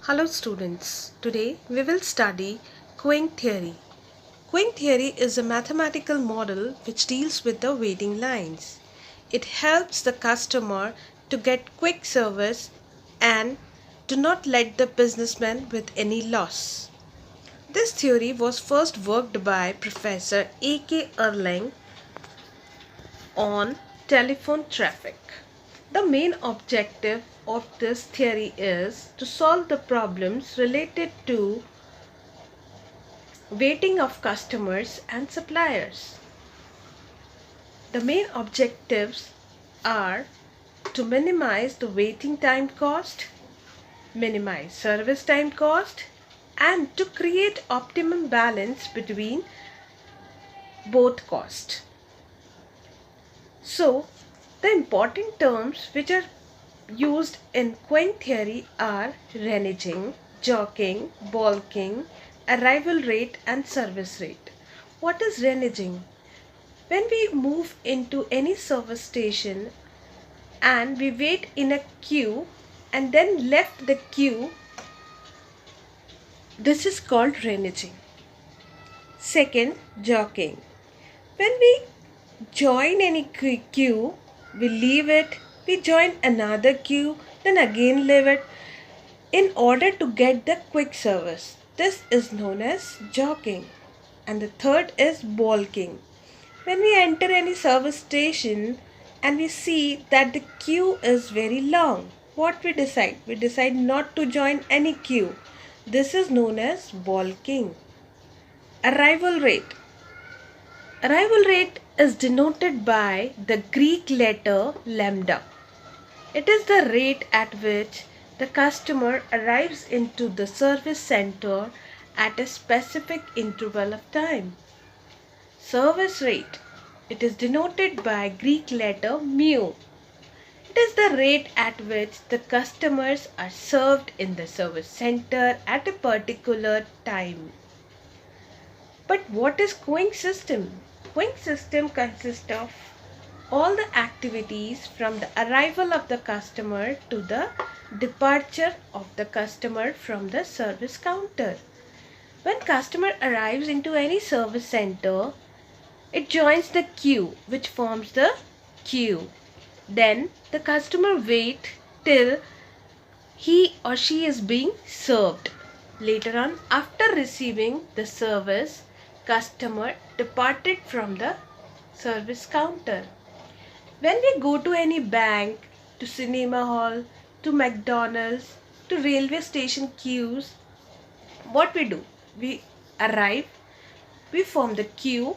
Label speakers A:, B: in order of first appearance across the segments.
A: Hello students, today we will study queuing theory. Queuing theory is a mathematical model which deals with the waiting lines. It helps the customer to get quick service and do not let the businessman with any loss. This theory was first worked by Professor A.K. Erlang on telephone traffic. The main objective of this theory is to solve the problems related to waiting of customers and suppliers. The main objectives are to minimize the waiting time cost, minimize service time cost, and to create optimum balance between both costs. So, the important terms which are used in queuing theory are reneging, jockeying, balking, arrival rate and service rate. What is reneging? When we move into any service station and we wait in a queue and then left the queue, this is called reneging. Second, jockeying. When we join any queue, we leave it, we join another queue, then again leave it in order to get the quick service. This is known as jockeying. And the third is balking. When we enter any service station and we see that the queue is very long, what we decide? We decide not to join any queue. This is known as balking. Arrival rate. Arrival rate is denoted by the Greek letter lambda. It is the rate at which the customer arrives into the service center at a specific interval of time. Service rate. It is denoted by Greek letter mu. It is the rate at which the customers are served in the service center at a particular time. But what is queuing system? Queuing system consists of all the activities from the arrival of the customer to the departure of the customer from the service counter. When customer arrives into any service center, it joins the queue which forms the queue. Then the customer waits till he or she is being served. Later on, after receiving the service, customer departed from the service counter. When we go to any bank, to cinema hall, to McDonald's, to railway station queues, what we do? We arrive, we form the queue,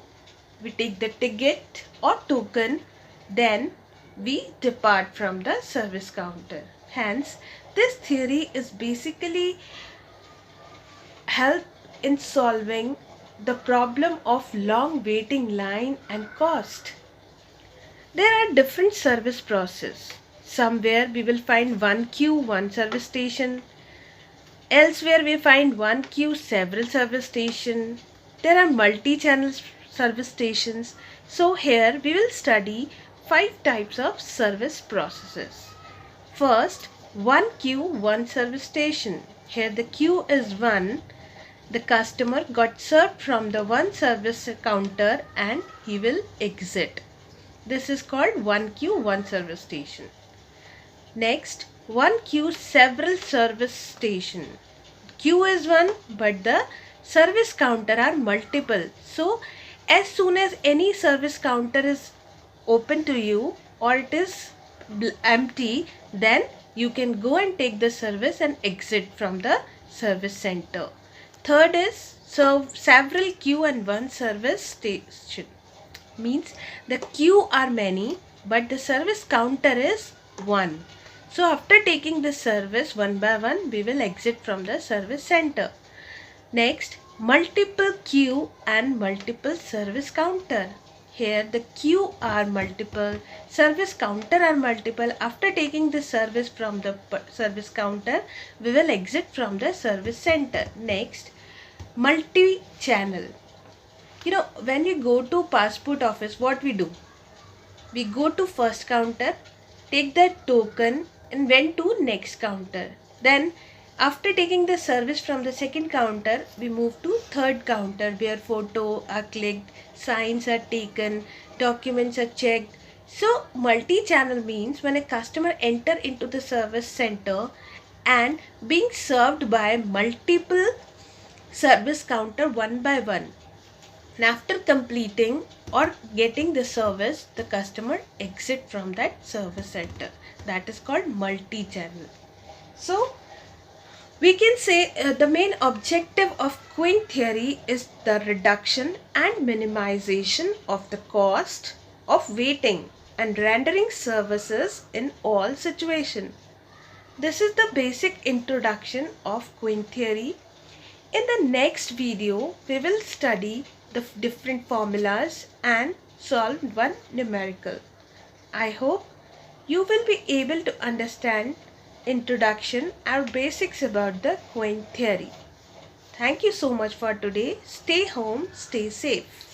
A: we take the ticket or token, then we depart from the service counter. Hence, this theory is basically help in solving the problem of long waiting line and cost. There are different service process. Somewhere we will find one queue, one service station. Elsewhere we find one queue, several service station. There are multi-channel service stations. So here we will study 5 types of service processes. First, one queue, one service station. Here the queue is 1. The customer got served from the one service counter and he will exit. This is called one queue, one service station. Next, one queue, several service station. Queue is 1 but the service counter are multiple. So, as soon as any service counter is open to you or it is empty, then you can go and take the service and exit from the service center. Third is several queue and one service station. Means the queue are many but the service counter is 1. So after taking the service one by one, we will exit from the service center. Next, multiple queue and multiple service counter. Here the queue are multiple, service counter are multiple. After taking the service from the service counter, we will exit from the service center. Next, multi-channel. When we go to passport office, what we do? We go to first counter, take that token and went to next counter. Then After taking the service from the second counter, we move to third counter where photo are clicked, signs are taken, documents are checked. So multi-channel means when a customer enter into the service center and being served by multiple service counter one by one. And after completing or getting the service, the customer exit from that service center. That is called multi-channel. So we can say the main objective of queen theory is the reduction and minimization of the cost of waiting and rendering services in all situations. This is the basic introduction of queen theory. In the next video, we will study the different formulas and solve one numerical. I hope you will be able to understand introduction or basics about the queen theory. Thank you so much for today. Stay home, stay safe.